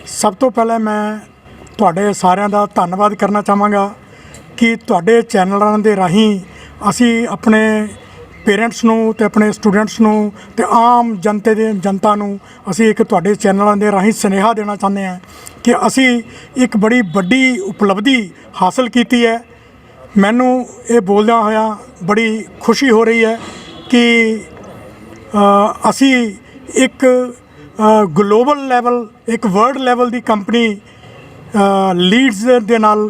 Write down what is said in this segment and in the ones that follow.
ਸਭ ਤੋਂ ਪਹਿਲਾਂ ਮੈਂ ਤੁਹਾਡੇ ਸਾਰਿਆਂ ਦਾ ਧੰਨਵਾਦ ਕਰਨਾ ਚਾਹਾਂਗਾ ਕਿ ਤੁਹਾਡੇ ਚੈਨਲਾਂ ਦੇ ਰਾਹੀਂ ਅਸੀਂ ਆਪਣੇ ਪੇਰੈਂਟਸ ਨੂੰ ਤੇ ਆਪਣੇ ਸਟੂਡੈਂਟਸ ਨੂੰ ਤੇ ਆਮ ਜਨਤਾ ਨੂੰ ਅਸੀਂ ਇੱਕ ਤੁਹਾਡੇ ਚੈਨਲਾਂ ਦੇ ਰਾਹੀਂ ਸੁਨੇਹਾ ਦੇਣਾ ਚਾਹੁੰਦੇ ਹਾਂ ਕਿ ਅਸੀਂ ਇੱਕ ਬੜੀ ਵੱਡੀ ਉਪਲਬਧੀ ਹਾਸਲ ਕੀਤੀ ਹੈ। ਮੈਨੂੰ ਇਹ ਬੋਲਦਿਆਂ ਹੋਇਆ ਬੜੀ ਖੁਸ਼ੀ ਹੋ ਰਹੀ ਹੈ ਕਿ ਅਸੀਂ ਇੱਕ ਗਲੋਬਲ ਲੈਵਲ ਇੱਕ ਵਰਲਡ ਲੈਵਲ ਦੀ ਕੰਪਨੀ ਲੀਡਸ ਦੇ ਨਾਲ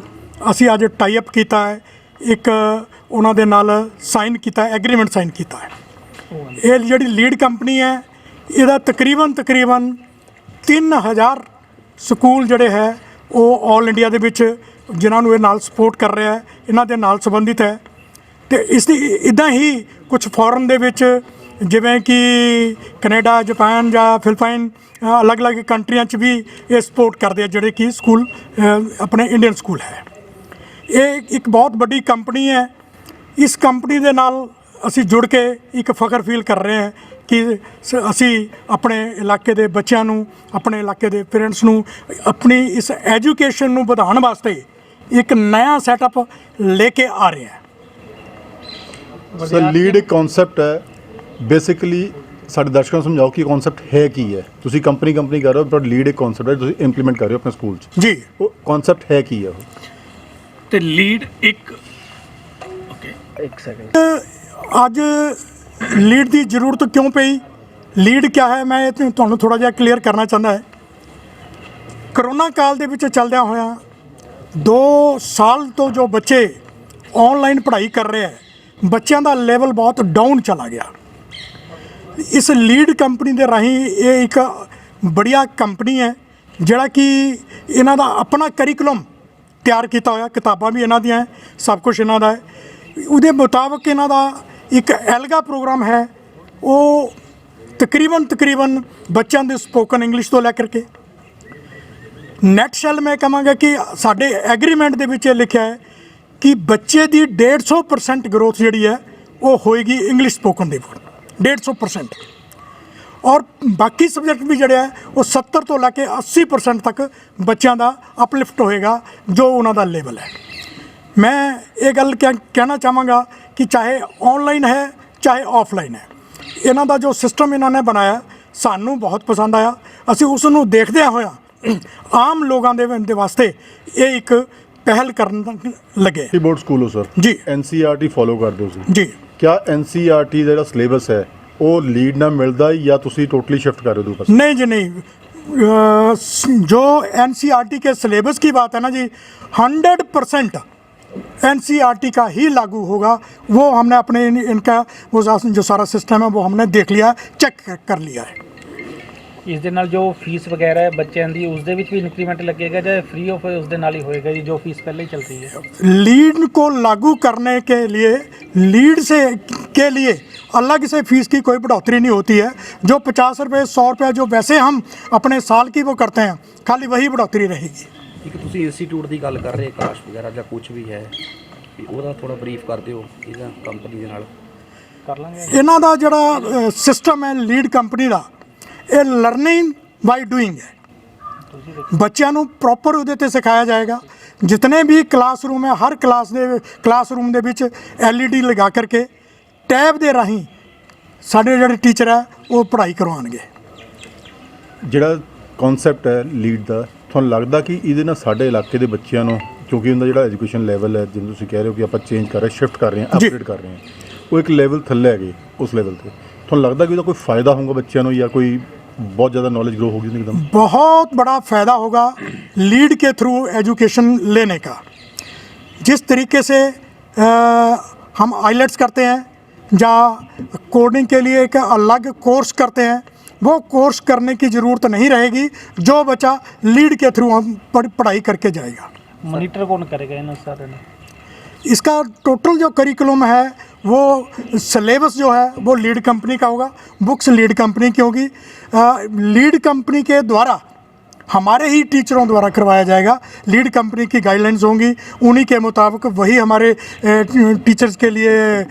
ਅਸੀਂ ਅੱਜ ਟਾਈ ਅਪ ਕੀਤਾ ਹੈ। ਇੱਕ ਉਹਨਾਂ ਦੇ ਨਾਲ ਸਾਈਨ ਕੀਤਾ ਐਗਰੀਮੈਂਟ ਸਾਈਨ ਕੀਤਾ ਹੈ। ਇਹ ਜਿਹੜੀ ਲੀਡ ਕੰਪਨੀ ਹੈ ਇਹਦਾ ਤਕਰੀਬਨ 3000 ਸਕੂਲ ਜਿਹੜੇ ਹੈ ਉਹ ਆਲ ਇੰਡੀਆ ਦੇ ਵਿੱਚ ਜਿਨ੍ਹਾਂ ਨੂੰ ਇਹ ਨਾਲ ਸਪੋਰਟ ਕਰ ਰਿਹਾ ਹੈ, ਇਹਨਾਂ ਦੇ ਨਾਲ ਸੰਬੰਧਿਤ ਹੈ। ਅਤੇ ਇਸ ਦੀ ਇੱਦਾਂ ਹੀ ਕੁਝ ਫੋਰਨ ਦੇ ਵਿੱਚ ਜਿਵੇਂ ਕਿ ਕੈਨੇਡਾ, ਜਾਪਾਨ ਜਾਂ ਫਿਲੀਪਾਈਨ ਅਲੱਗ-ਅਲੱਗ ਕੰਟਰੀਆਂ 'ਚ ਵੀ ਇਹ ਸਪੋਰਟ ਕਰਦੇ ਆ ਜਿਹੜੇ ਕਿ ਸਕੂਲ ਆਪਣੇ ਇੰਡੀਅਨ ਸਕੂਲ ਹੈ। ਇਹ ਇੱਕ ਬਹੁਤ ਵੱਡੀ ਕੰਪਨੀ ਹੈ। ਇਸ ਕੰਪਨੀ ਦੇ ਨਾਲ ਅਸੀਂ ਜੁੜ ਕੇ ਇੱਕ ਫਖਰ ਫੀਲ ਕਰ ਰਹੇ ਹਾਂ ਕਿ ਅਸੀਂ ਆਪਣੇ ਇਲਾਕੇ ਦੇ ਬੱਚਿਆਂ ਨੂੰ, ਆਪਣੇ ਇਲਾਕੇ ਦੇ ਪੇਰੈਂਟਸ ਨੂੰ ਆਪਣੀ ਇਸ ਐਜੂਕੇਸ਼ਨ ਨੂੰ ਵਧਾਉਣ ਵਾਸਤੇ ਇੱਕ ਨया ਸੈਟਅਪ ਲੈ ਕੇ ਆ ਰਹੇ ਹਾਂ। ਸਰ ਲੀਡ ਇੱਕ ਕਨਸੈਪਟ ਹੈ। ਬੇਸਿਕਲੀ ਸਾਡੇ ਦਰਸ਼ਕਾਂ ਨੂੰ ਸਮਝਾਓ ਕਿ ਕਨਸੈਪਟ ਹੈ ਕੀ ਹੈ। ਤੁਸੀਂ ਕੰਪਨੀ ਕਰ ਰਹੇ ਹੋ ਪਰ ਲੀਡ ਇੱਕ ਕਨਸੈਪਟ ਹੈ, ਤੁਸੀਂ ਇੰਪਲੀਮੈਂਟ ਕਰ ਰਹੇ ਹੋ ਆਪਣੇ ਸਕੂਲ 'ਚ ਜੀ। ਉਹ ਕਨਸੈਪਟ ਹੈ ਕੀ ਹੈ? ਉਹ ਤੇ ਲੀਡ ਇੱਕ ਸੈਕਿੰਡ ਅੱਜ ਲੀਡ ਦੀ ਜ਼ਰੂਰਤ ਕਿਉਂ ਪਈ, ਲੀਡ ਕਿਆ ਹੈ, ਮੈਂ ਇਹ ਤੁਹਾਨੂੰ ਥੋੜ੍ਹਾ ਜਿਹਾ ਕਲੀਅਰ ਕਰਨਾ ਚਾਹੁੰਦਾ ਹੈ। ਕਰੋਨਾ ਕਾਲ ਦੇ ਵਿੱਚ ਚੱਲਦਿਆਂ ਹੋਇਆਂ 2 ਸਾਲ ਤੋਂ ਜੋ ਬੱਚੇ ਆਨਲਾਈਨ ਪੜ੍ਹਾਈ ਕਰ ਰਹੇ ਹੈ, ਬੱਚਿਆਂ ਦਾ ਲੈਵਲ ਬਹੁਤ ਡਾਊਨ ਚਲਾ ਗਿਆ। ਇਸ ਲੀਡ ਕੰਪਨੀ ਦੇ ਰਾਹੀਂ ਇਹ ਇੱਕ ਬੜੀਆ ਕੰਪਨੀ ਹੈ ਜਿਹੜਾ ਕਿ ਇਹਨਾਂ ਦਾ ਆਪਣਾ ਕਰਿਕੂਲਮ ਤਿਆਰ ਕੀਤਾ ਹੋਇਆ, ਕਿਤਾਬਾਂ ਵੀ ਇਹਨਾਂ ਦੀਆਂ ਹੈ, ਸਭ ਕੁਝ ਇਹਨਾਂ ਦਾ ਹੈ। ਉਹਦੇ ਮੁਤਾਬਕ ਇਹਨਾਂ ਦਾ ਇੱਕ ਐਲਗਾ ਪ੍ਰੋਗਰਾਮ ਹੈ। ਉਹ ਤਕਰੀਬਨ ਬੱਚਿਆਂ ਦੇ ਸਪੋਕਨ ਇੰਗਲਿਸ਼ ਤੋਂ ਲੈ ਕਰਕੇ ਨੈਟ ਸ਼ੈਲ ਮੈਂ ਕਹਾਂਗਾ ਕਿ ਸਾਡੇ ਐਗਰੀਮੈਂਟ ਦੇ ਵਿੱਚ ਇਹ ਲਿਖਿਆ ਹੈ ਕਿ ਬੱਚੇ ਦੀ 150% ਗਰੋਥ ਜਿਹੜੀ ਹੈ ਉਹ ਹੋਏਗੀ ਇੰਗਲਿਸ਼ ਸਪੋਕਨ ਦੇ ਉੱਪਰ 150%, ਔਰ ਬਾਕੀ ਸਬਜੈਕਟ ਵੀ ਜਿਹੜੇ ਹੈ ਉਹ 70 ਤੋਂ ਲੈ ਕੇ 80% ਤੱਕ ਬੱਚਿਆਂ ਦਾ ਅਪਲਿਫਟ ਹੋਏਗਾ ਜੋ ਉਹਨਾਂ ਦਾ ਲੈਵਲ ਹੈ। ਮੈਂ ਇਹ ਗੱਲ ਕਹਿਣਾ ਚਾਹਾਂਗਾ ਕਿ ਚਾਹੇ ਆਨਲਾਈਨ ਹੈ ਚਾਹੇ ਆਫਲਾਈਨ ਹੈ, ਇਹਨਾਂ ਦਾ ਜੋ ਸਿਸਟਮ ਇਹਨਾਂ ਨੇ ਬਣਾਇਆ ਸਾਨੂੰ ਬਹੁਤ ਪਸੰਦ ਆਇਆ। ਅਸੀਂ ਉਸ ਨੂੰ ਦੇਖਦਿਆਂ ਹੋਇਆ ਆਮ ਲੋਕਾਂ ਦੇ ਵਾਸਤੇ ਇਹ ਇੱਕ ਪਹਿਲ ਕਰਨ ਲੱਗੇ। ਬੋਰਡ ਸਕੂਲ ਹੋ ਸਰ ਜੀ, NCERT ਫੋਲੋ ਕਰਦੇ ਹੋ ਤੁਸੀਂ ਜੀ। क्या NCERT ਦਾ ਜਿਹੜਾ ਸਿਲੇਬਸ ਹੈ ਉਹ ਲੀਡ ਨਾਲ ਮਿਲਦਾ ਜਾਂ ਤੁਸੀਂ ਟੋਟਲੀ शिफ्ट कर रहे हो? नहीं जी नहीं, जो NCERT के सिलेबस की बात है ना जी, 100% NCERT का ही लागू होगा। वो हमने अपने इनका वो जो सारा सिस्टम है वो हमने देख लिया, चेक कर लिया है। ਇਸ ਦੇ ਨਾਲ ਜੋ ਫੀਸ ਵਗੈਰਾ ਹੈ ਬੱਚਿਆਂ ਦੀ उसदे ਵਿੱਚ ਵੀ इंक्रीमेंट लगेगा ਜਾਂ फ्री ऑफ उसदे ਨਾਲ ही होएगा जी, जो फीस पहले ही चल रही है? लीड को लागू करने के लिए लीड के लिए अलग से फीस की कोई बढ़ोतरी नहीं होती है। जो 50 रुपये 100 रुपये जो वैसे हम अपने साल की वो करते हैं, खाली वही बढ़ोतरी रहेगी। ਇੱਕ ਤੁਸੀਂ ਇੰਸਟੀਚਿਊਟ ਦੀ ਗੱਲ ਕਰ ਰਹੇ ਕਾਸ਼ ਵਗੈਰਾ ਜਾਂ ਕੁਝ ਵੀ ਹੈ ਵੀ ਉਹਦਾ ਥੋੜਾ ਬਰੀਫ ਕਰ ਦਿਓ ਇਹਦਾ ਕੰਪਨੀ ਦੇ ਨਾਲ ਕਰ ਲਾਂਗੇ। ਇਹਨਾਂ ਦਾ ਜਿਹੜਾ ਸਿਸਟਮ ਹੈ ਲੀਡ ਕੰਪਨੀ ਦਾ, ਇਹ ਲਰਨਿੰਗ ਬਾਈ ਡੂਇੰਗ ਹੈ। ਬੱਚਿਆਂ ਨੂੰ ਪ੍ਰੋਪਰ ਉਹਦੇ 'ਤੇ ਸਿਖਾਇਆ ਜਾਏਗਾ। ਜਿਤਨੇ ਵੀ ਕਲਾਸਰੂਮ ਹੈ ਹਰ ਕਲਾਸਰੂਮ ਦੇ ਵਿੱਚ LED ਲਗਾ ਕਰਕੇ ਟੈਬ ਦੇ ਰਾਹੀਂ ਸਾਡੇ ਜਿਹੜੇ ਟੀਚਰ ਹੈ ਉਹ ਪੜ੍ਹਾਈ ਕਰਵਾਉਣਗੇ। ਜਿਹੜਾ ਕਨਸੈਪਟ ਹੈ ਲੀਡ ਦਾ, ਤੁਹਾਨੂੰ ਲੱਗਦਾ ਕਿ ਇਹਦੇ ਨਾਲ ਸਾਡੇ ਇਲਾਕੇ ਦੇ ਬੱਚਿਆਂ ਨੂੰ, ਕਿਉਂਕਿ ਉਹਦਾ ਜਿਹੜਾ ਐਜੂਕੇਸ਼ਨ ਲੈਵਲ ਹੈ ਜਿਵੇਂ ਤੁਸੀਂ ਕਹਿ ਰਹੇ ਹੋ ਕਿ ਆਪਾਂ ਚੇਂਜ ਕਰ ਰਹੇ, ਸ਼ਿਫਟ ਕਰ ਰਹੇ ਹਾਂ, ਅਪਗ੍ਰੇਡ ਕਰ ਰਹੇ ਹਾਂ, ਉਹ ਇੱਕ ਲੈਵਲ ਥੱਲੇ ਹੈਗੇ ਉਸ ਲੈਵਲ 'ਤੇ, ਤੁਹਾਨੂੰ ਲੱਗਦਾ ਕਿ ਉਹਦਾ ਕੋਈ फ़ायदा होगा बच्चों को या कोई बहुत ज़्यादा नॉलेज ग्रो होगी एकदम? बहुत बड़ा फ़ायदा होगा लीड के थ्रू एजुकेशन लेने का। जिस तरीके से हम आइलेट्स करते हैं या कोडिंग के लिए एक अलग कोर्स करते हैं, वो कोर्स करने की ज़रूरत नहीं रहेगी। जो बच्चा लीड के थ्रू हम पढ़ाई करके जाएगा। मॉनिटर कौन करेगा इन सारे में? इसका टोटल जो करिकुलम है वो सिलेबस जो है वो लीड कंपनी का होगा, बुक्स लीड कंपनी की होगी। लीड कंपनी के द्वारा हमारे ही टीचरों द्वारा करवाया जाएगा। लीड कंपनी की गाइडलाइंस होंगी, उन्हीं के मुताबिक वही हमारे टीचर्स के लिए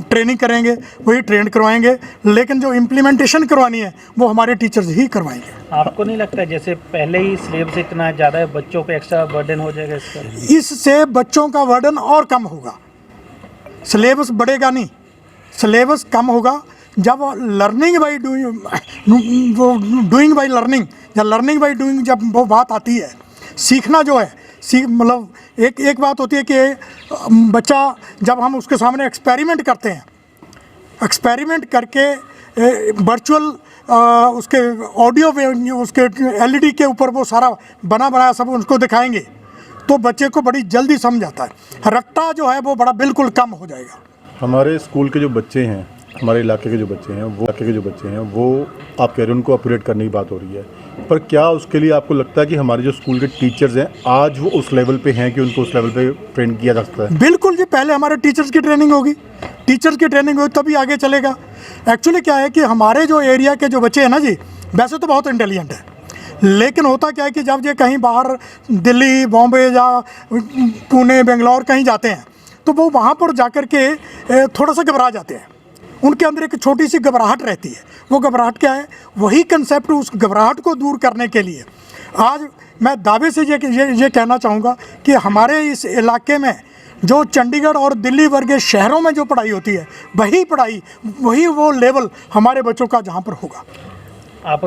ट्रेनिंग करेंगे, वही ट्रेन करवाएंगे, लेकिन जो इम्प्लीमेंटेशन करवानी है वो हमारे टीचर्स ही करवाएंगे। आपको नहीं लगता जैसे पहले ही सिलेबस इतना ज़्यादा है, बच्चों पे एक्स्ट्रा बर्डन हो जाएगा इसका? इससे बच्चों का वर्डन और कम होगा, सिलेबस बढ़ेगा नहीं, सिलेबस कम होगा। जब learning by doing by learning या लर्निंग बाई डूइंग जब वो बात आती है, सीखना जो है, मतलब एक बात होती है कि बच्चा जब हम उसके सामने एक्सपेरिमेंट करते हैं, एक्सपेरिमेंट करके वर्चुअल उसके ऑडियो उसके एलईडी के ऊपर वो सारा बना बनाया सब उनको दिखाएंगे तो बच्चे को बड़ी जल्दी समझ आता है, रट्टा जो है वो बड़ा बिल्कुल कम हो जाएगा। हमारे स्कूल के जो बच्चे हैं, हमारे इलाके के जो बच्चे हैं, वो आप कह रहे हैं उनको अपग्रेड करने की बात हो रही है, पर क्या उसके लिए आपको लगता है कि हमारे जो स्कूल के टीचर्स हैं आज वो उस लेवल पे हैं कि उनको उस लेवल पे ट्रेन किया जा सकता है? बिल्कुल जी, पहले हमारे टीचर्स की ट्रेनिंग होगी, तभी आगे चलेगा। एक्चुअली क्या है कि हमारे जो एरिया के जो बच्चे हैं ना जी, वैसे तो बहुत इंटेलिजेंट है, लेकिन होता क्या है कि जब ये कहीं बाहर दिल्ली, बॉम्बे या पुणे, बेंगलोर कहीं जाते हैं तो वो वहाँ पर जाकर के थोड़ा सा घबरा जाते हैं, उनके अंदर एक छोटी सी घबराहट रहती है। वो घबराहट क्या है, वही कंसेप्ट, उस घबराहट को दूर करने के लिए आज मैं दावे से ये कहना चाहूँगा कि हमारे इस इलाके में जो चंडीगढ़ और दिल्ली वर्गे शहरों में जो पढ़ाई होती है, वही वो लेवल हमारे बच्चों का जहाँ पर होगा। आप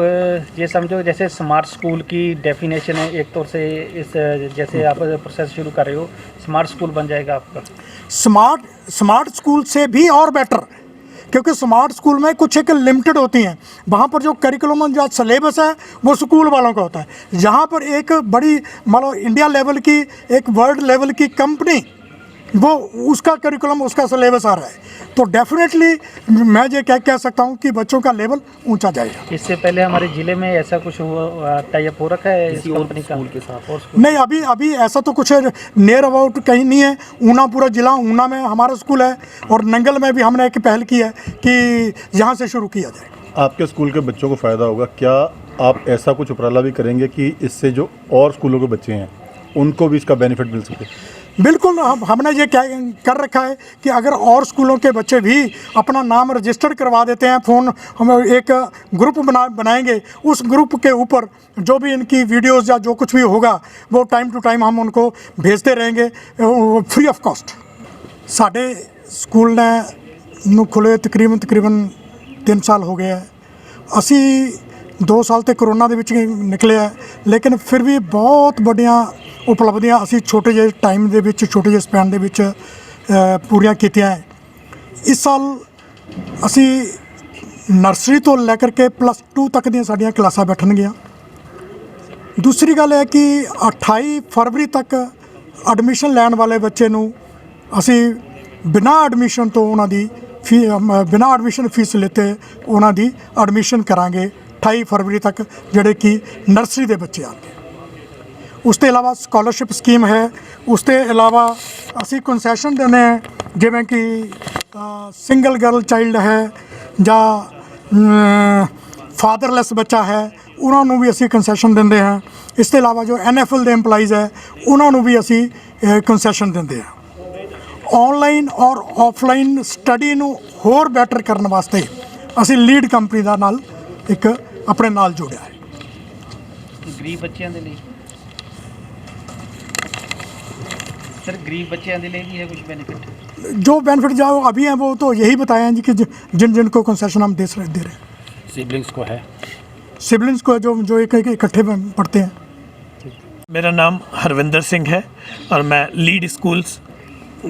ये समझो जैसे स्मार्ट स्कूल की डेफिनेशन है एक तौर से, इस जैसे आप प्रोसेस शुरू कर रहे हो, स्मार्ट स्कूल बन जाएगा आपका? स्मार्ट स्कूल से भी और बेटर, क्योंकि स्मार्ट स्कूल में कुछ एक लिमिटेड होती हैं, वहाँ पर जो करिकुलम जो सिलेबस है वो स्कूल वालों का होता है। यहाँ पर एक बड़ी मतलब इंडिया लेवल की, एक वर्ल्ड लेवल की कंपनी, वो उसका करिकुलम, उसका सिलेबस आ रहा है, तो डेफिनेटली मैं ये कह सकता हूँ कि बच्चों का लेवल ऊंचा जाएगा। इससे पहले हमारे ज़िले में ऐसा कुछ हुआ, टाई अप हो रखा है इस कंपनी का? के साथ और नहीं, अभी ऐसा तो कुछ नियर अबाउट कहीं नहीं है। ऊना, पूरा ज़िला ऊना में हमारा स्कूल है, और नंगल में भी हमने एक पहल की है कि यहाँ से शुरू किया जाए। आपके स्कूल के बच्चों को फ़ायदा होगा, क्या आप ऐसा कुछ उपराला भी करेंगे कि इससे जो और स्कूलों के बच्चे हैं उनको भी इसका बेनिफिट मिल सके? बिल्कुल, हमने ये क्या कर रखा है कि अगर और स्कूलों के बच्चे भी अपना नाम रजिस्टर करवा देते हैं, हम एक ग्रुप बनाएंगे, उस ग्रुप के ऊपर जो भी इनकी वीडियोस या जो कुछ भी होगा वो टाइम टू टाइम हम उनको भेजते रहेंगे फ्री ऑफ कॉस्ट। साढ़े स्कूल ने खुले तकरीबन 3 साल हो गए हैं। असी 2 साल तो कोरोना ਦੇ ਵਿੱਚ ਨਿਕਲੇ ਹੈ, लेकिन फिर भी बहुत ਵੱਡੀਆਂ ਉਪਲਬਧੀਆਂ ਅਸੀਂ ਛੋਟੇ ਜਿਹੇ ਟਾਈਮ ਦੇ ਵਿੱਚ, ਛੋਟੇ ਜਿਹੇ ਸਪੈਨ ਦੇ ਵਿੱਚ ਪੂਰੀਆਂ ਕੀਤੀਆਂ ਹੈ। ਇਸ ਸਾਲ ਅਸੀਂ ਨਰਸਰੀ ਤੋਂ ਲੈ ਕਰਕੇ +2 ਤੱਕ ਦੀਆਂ ਸਾਡੀਆਂ ਕਲਾਸਾਂ ਬੈਠਣਗੀਆਂ। ਦੂਸਰੀ ਗੱਲ ਹੈ ਕਿ 28 ਫਰਵਰੀ ਤੱਕ ਐਡਮਿਸ਼ਨ ਲੈਣ ਵਾਲੇ ਬੱਚੇ ਨੂੰ ਅਸੀਂ ਬਿਨਾਂ ਐਡਮਿਸ਼ਨ ਤੋਂ ਉਹਨਾਂ ਦੀ ਬਿਨਾਂ ਐਡਮਿਸ਼ਨ ਫੀਸ ਲਿੱਤੇ ਉਹਨਾਂ ਦੀ ਐਡਮਿਸ਼ਨ ਕਰਾਂਗੇ 28 फरवरी तक, ਜਿਹੜੇ ਕਿ ਨਰਸਰੀ ਦੇ ਬੱਚੇ ਆਣਗੇ। ਉਸ ਤੋਂ ਇਲਾਵਾ ਸਕਾਲਰਸ਼ਿਪ ਸਕੀਮ ਹੈ, ਉਸ ਤੋਂ ਇਲਾਵਾ ਅਸੀਂ ਕੰਸੈਸ਼ਨ ਦਿੰਦੇ ਹਾਂ, ਜਿਵੇਂ ਕਿ ਸਿੰਗਲ ਗਰਲ ਚਾਈਲਡ ਹੈ ਜਾਂ ਫਾਦਰਲੈਸ ਬੱਚਾ ਹੈ, ਉਹਨਾਂ ਨੂੰ ਵੀ ਅਸੀਂ ਕੰਸੈਸ਼ਨ ਦਿੰਦੇ ਹਾਂ। ਇਸ ਤੋਂ ਇਲਾਵਾ ਜੋ NFL ਦੇ EMPLOYEES ਹੈ ਉਹਨਾਂ ਨੂੰ ਵੀ ਅਸੀਂ ਕੰਸੈਸ਼ਨ ਦਿੰਦੇ ਹਾਂ। ਔਨਲਾਈਨ ਔਰ ਆਫਲਾਈਨ ਸਟੱਡੀ ਨੂੰ ਹੋਰ ਬੈਟਰ ਕਰਨ ਵਾਸਤੇ ਅਸੀਂ ਲੀਡ ਕੰਪਨੀ ਦਾ ਨਾਲ ਇੱਕ ਆਪਣੇ ਨਾਲ ਜੋੜਿਆ ਹੈ। ਗਰੀਬ ਬੱਚਿਆਂ ਦੇ ਲਈ सर, गरीब बच्चों के लिए भी है कुछ बेनिफिट? जो बेनिफिट जो अभी हैं वो तो यही बताया हैं जी कि जिन को कंसेशन हम दे रहे हैं। सिबलिंग्स को है, सिबलिंग्स को जो एक इकट्ठे पढ़ते हैं। मेरा नाम हरविंदर सिंह है और मैं लीड स्कूल्स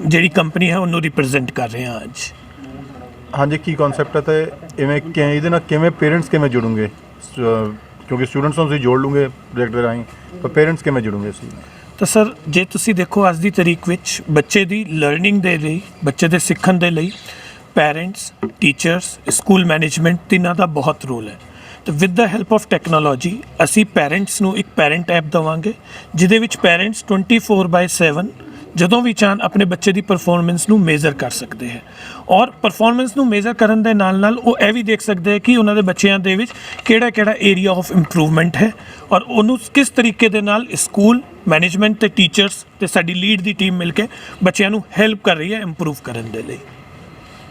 ਜਿਹੜੀ ਕੰਪਨੀ ਹੈ ਉਹਨੂੰ ਰਿਪਰੈਜ਼ੈਂਟ ਕਰ ਰਹੇ ਹਾਂ ਅੱਜ। ਹਾਂਜੀ, ਕੀ ਕਨਸੈਪਟ ਹੈ ਤੇ ਇਹਦੇ ਨਾਲ ਕਿਵੇਂ ਪੇਰੈਂਟਸ ਕਿਵੇਂ ਜੁੜੂਗੇ? ਕਿਉਂਕਿ ਸਟੂਡੈਂਟਸ ਨੂੰ ਤੁਸੀਂ ਜੋੜ ਲੂਗੇ ਪ੍ਰੋਜੈਕਟ ਦੇ ਰਾਹੀਂ, ਪਰ ਪੇਰੈਂਟਸ ਕਿਵੇਂ ਜੁੜੂਗੇ ਇਸ ਨਾਲ? ਤਾਂ ਸਰ, ਜੇ ਤੁਸੀਂ ਦੇਖੋ ਅੱਜ ਦੀ ਤਾਰੀਖ ਵਿੱਚ ਬੱਚੇ ਦੀ ਲਰਨਿੰਗ ਦੇ ਲਈ, ਬੱਚੇ ਦੇ ਸਿੱਖਣ ਦੇ ਲਈ ਪੈਰੈਂਟਸ, ਟੀਚਰਸ, ਸਕੂਲ ਮੈਨੇਜਮੈਂਟ ਤਿੰਨਾਂ ਦਾ ਬਹੁਤ ਰੋਲ ਹੈ। ਤਾਂ with the help of technology ਅਸੀਂ ਪੈਰੈਂਟਸ ਨੂੰ ਇੱਕ ਪੈਰੈਂਟ ਐਪ ਦੇਵਾਂਗੇ ਜਿਹਦੇ ਵਿੱਚ ਪੈਰੈਂਟਸ 24/7 ਜਦੋਂ ਵੀ ਚਾਹਣ ਆਪਣੇ ਬੱਚੇ ਦੀ ਪਰਫਾਰਮੈਂਸ ਨੂੰ ਮੇਜ਼ਰ ਕਰ ਸਕਦੇ ਹੈ ਔਰ ਪਰਫਾਰਮੈਂਸ ਨੂੰ ਮੇਜ਼ਰ ਕਰਨ ਦੇ ਨਾਲ ਨਾਲ ਉਹ ਇਹ ਵੀ ਦੇਖ ਸਕਦੇ ਹੈ ਕਿ ਉਹਨਾਂ ਦੇ ਬੱਚਿਆਂ ਦੇ ਵਿੱਚ ਕਿਹੜਾ ਏਰੀਆ ਆਫ ਇੰਪਰੂਵਮੈਂਟ ਹੈ ਔਰ ਉਹਨੂੰ ਕਿਸ ਤਰੀਕੇ ਦੇ ਨਾਲ ਸਕੂਲ ਮੈਨੇਜਮੈਂਟ ਤੇ ਟੀਚਰਸ ਤੇ ਸਾਡੀ ਲੀਡ ਦੀ ਟੀਮ ਮਿਲ ਕੇ ਬੱਚਿਆਂ ਨੂੰ ਹੈਲਪ ਕਰ ਰਹੀ ਹੈ ਇੰਪਰੂਵ ਕਰਨ ਦੇ ਲਈ।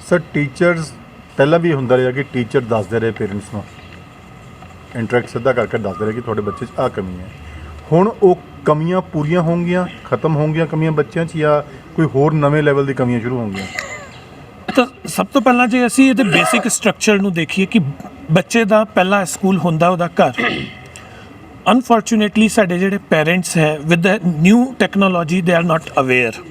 ਸਰ ਟੀਚਰਸ ਪਹਿਲਾਂ ਵੀ ਹੁੰਦਾ ਰਿਹਾ ਕਿ ਟੀਚਰ ਦੱਸਦੇ ਰਹੇ ਪੇਰੈਂਟਸ ਨੂੰ ਇੰਟਰੈਕਟ ਸਿੱਧਾ ਕਰਕੇ ਦੱਸਦੇ ਰਹੇ ਕਿ ਤੁਹਾਡੇ ਬੱਚੇ 'ਚ ਆਹ ਕਮੀ ਹੈ। ਹੁਣ ਉਹ ਕਮੀਆਂ ਪੂਰੀਆਂ ਹੋਣਗੀਆਂ, ਖਤਮ ਹੋਣਗੀਆਂ ਕਮੀਆਂ ਬੱਚਿਆਂ 'ਚ, ਜਾਂ ਕੋਈ ਹੋਰ ਨਵੇਂ ਲੈਵਲ ਦੀ ਕਮੀਆਂ ਸ਼ੁਰੂ ਹੋਣਗੀਆਂ? ਤਾਂ ਸਭ ਤੋਂ ਪਹਿਲਾਂ ਜੇ ਅਸੀਂ ਇਹਦੇ ਬੇਸਿਕ ਸਟਰਕਚਰ ਨੂੰ ਦੇਖੀਏ ਕਿ ਬੱਚੇ ਦਾ ਪਹਿਲਾ ਸਕੂਲ ਹੁੰਦਾ ਉਹਦਾ ਘਰ। ਅਨਫੋਰਚੂਨੇਟਲੀ ਸਾਡੇ ਜਿਹੜੇ ਪੈਰੈਂਟਸ ਹੈ with the new technology they are not aware.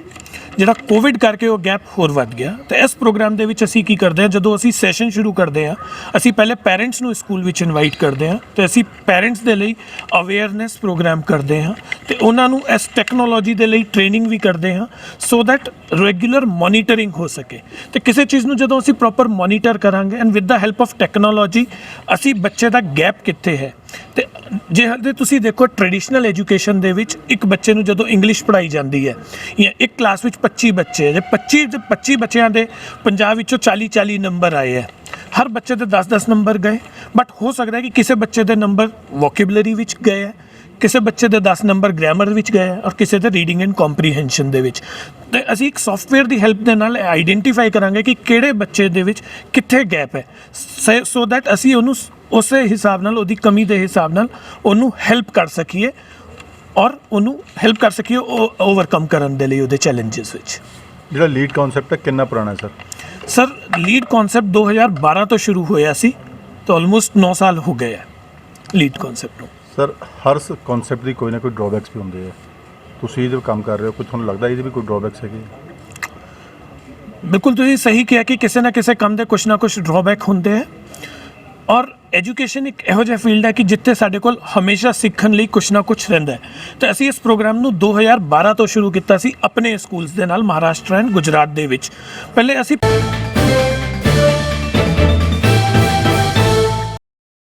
ਜਿਹੜਾ ਕੋਵਿਡ ਕਰਕੇ ਉਹ ਗੈਪ ਹੋਰ ਵੱਧ ਗਿਆ। ਤੇ ਇਸ ਪ੍ਰੋਗਰਾਮ ਦੇ ਵਿੱਚ ਅਸੀਂ ਕੀ ਕਰਦੇ ਹਾਂ, ਜਦੋਂ ਅਸੀਂ ਸੈਸ਼ਨ ਸ਼ੁਰੂ ਕਰਦੇ ਹਾਂ ਅਸੀਂ ਪਹਿਲੇ ਪੈਰੈਂਟਸ ਨੂੰ ਸਕੂਲ ਵਿੱਚ ਇਨਵਾਈਟ ਕਰਦੇ ਹਾਂ ਤੇ ਅਸੀਂ ਪੈਰੈਂਟਸ ਦੇ ਲਈ ਅਵੇਅਰਨੈਸ ਪ੍ਰੋਗਰਾਮ ਕਰਦੇ ਹਾਂ ਤੇ ਉਹਨਾਂ ਨੂੰ ਇਸ ਟੈਕਨੋਲੋਜੀ ਦੇ ਲਈ ਟ੍ਰੇਨਿੰਗ ਵੀ ਕਰਦੇ ਹਾਂ ਸੋ ਦੈਟ ਰੈਗੂਲਰ ਮੋਨੀਟਰਿੰਗ ਹੋ ਸਕੇ। ਤੇ ਕਿਸੇ ਚੀਜ਼ ਨੂੰ ਜਦੋਂ ਅਸੀਂ ਪ੍ਰੋਪਰ ਮੋਨੀਟਰ ਕਰਾਂਗੇ and with the help of technology ਅਸੀਂ ਬੱਚੇ ਦਾ ਗੈਪ ਕਿੱਥੇ ਹੈ। ਤੇ ਜੇ ਹਲੇ ਤੁਸੀਂ ਦੇਖੋ ਟ੍ਰੈਡੀਸ਼ਨਲ ਐਜੂਕੇਸ਼ਨ ਦੇ ਵਿੱਚ ਇੱਕ ਬੱਚੇ ਨੂੰ ਜਦੋਂ ਇੰਗਲਿਸ਼ ਪੜ੍ਹਾਈ ਜਾਂਦੀ ਹੈ ਜਾਂ ਇੱਕ ਕਲਾਸ ਵਿੱਚ 25 ਬੱਚੇ ਜੇ 25 ਬੱਚਿਆਂ ਦੇ ਪੰਜਾਬ ਵਿੱਚੋਂ 40 ਨੰਬਰ ਆਏ ਹੈ, ਹਰ ਬੱਚੇ ਦੇ 10 ਨੰਬਰ ਗਏ, ਬਟ ਹੋ ਸਕਦਾ ਹੈ ਕਿ ਕਿਸੇ ਬੱਚੇ ਦੇ ਨੰਬਰ ਵੋਕੈਬਲਰੀ ਵਿੱਚ ਗਏ ਹੈ, ਕਿਸੇ ਬੱਚੇ ਦੇ 10 ਨੰਬਰ ਗ੍ਰਾਮਰ ਵਿੱਚ ਗਏ ਹੈ ਔਰ ਕਿਸੇ ਦੇ ਰੀਡਿੰਗ ਐਂਡ ਕੰਪਰੀਹੈਂਸ਼ਨ ਦੇ ਵਿੱਚ। ਤੇ ਅਸੀਂ ਇੱਕ ਸੌਫਟਵੇਅਰ ਦੀ ਹੈਲਪ ਦੇ ਨਾਲ ਆਈਡੈਂਟੀਫਾਈ ਕਰਾਂਗੇ ਕਿ ਕਿਹੜੇ ਬੱਚੇ ਦੇ ਵਿੱਚ ਕਿੱਥੇ ਗੈਪ ਹੈ ਸੋ ਦੈਟ ਅਸੀਂ ਉਹਨੂੰ ਉਸੇ ਹਿਸਾਬ ਨਾਲ ਉਹਦੀ ਕਮੀ ਦੇ ਹਿਸਾਬ ਨਾਲ ਉਹਨੂੰ ਹੈਲਪ ਕਰ ਸਕੀਏ ਔਰ ਉਹਨੂੰ ਹੈਲਪ ਕਰ ਸਕੀਏ ਓਵਰਕਮ ਕਰਨ ਦੇ ਲਈ ਉਹਦੇ ਚੈਲੰਜਸ ਵਿੱਚ। ਜਿਹੜਾ ਲੀਡ ਕਨਸੈਪਟ ਹੈ ਕਿੰਨਾ ਪੁਰਾਣਾ ਹੈ ਸਰ ਲੀਡ ਕਨਸੈਪਟ 2012 ਤੋਂ ਸ਼ੁਰੂ ਹੋਇਆ ਸੀ ਤਾਂ ਆਲਮੋਸਟ 9 ਸਾਲ ਹੋ ਗਏ ਹੈ ਲੀਡ ਕਨਸੈਪਟ ਨੂੰ। ਸਰ ਹਰ ਕਨਸੈਪਟ ਦੀ ਕੋਈ ਨਾ ਕੋਈ ਡਰਾਬੈਕਸ ਵੀ ਹੁੰਦੇ ਆ, ਤੁਸੀਂ ਇਹਦੇ ਕੰਮ ਕਰ ਰਹੇ ਹੋ, ਕੋਈ ਤੁਹਾਨੂੰ ਲੱਗਦਾ ਇਹਦੇ ਵੀ ਕੋਈ ਡਰਾਬੈਕਸ ਹੈਗੇ? ਬਿਲਕੁਲ ਤੁਸੀਂ ਸਹੀ ਕਿਹਾ ਕਿ ਕਿਸੇ ਨਾ ਕਿਸੇ ਕੰਮ ਦੇ ਕੁਛ ਨਾ ਕੁਛ ਡਰਾਬੈਕ ਹੁੰਦੇ ਹੈ ਔਰ ਐਜੂਕੇਸ਼ਨ ਇੱਕ ਇਹੋ ਜਿਹਾ ਫੀਲਡ ਹੈ ਕਿ ਜਿੱਥੇ ਸਾਡੇ ਕੋਲ ਹਮੇਸ਼ਾ ਸਿੱਖਣ ਲਈ ਕੁਛ ਨਾ ਕੁਛ ਰਹਿੰਦਾ ਹੈ। ਤੇ ਅਸੀਂ ਇਸ ਪ੍ਰੋਗਰਾਮ ਨੂੰ 2012 ਤੋਂ ਸ਼ੁਰੂ ਕੀਤਾ ਸੀ ਆਪਣੇ ਸਕੂਲਸ ਦੇ ਨਾਲ ਮਹਾਰਾਸ਼ਟਰ ਐਂਡ ਗੁਜਰਾਤ ਦੇ ਵਿੱਚ। ਪਹਿਲੇ ਅਸੀਂ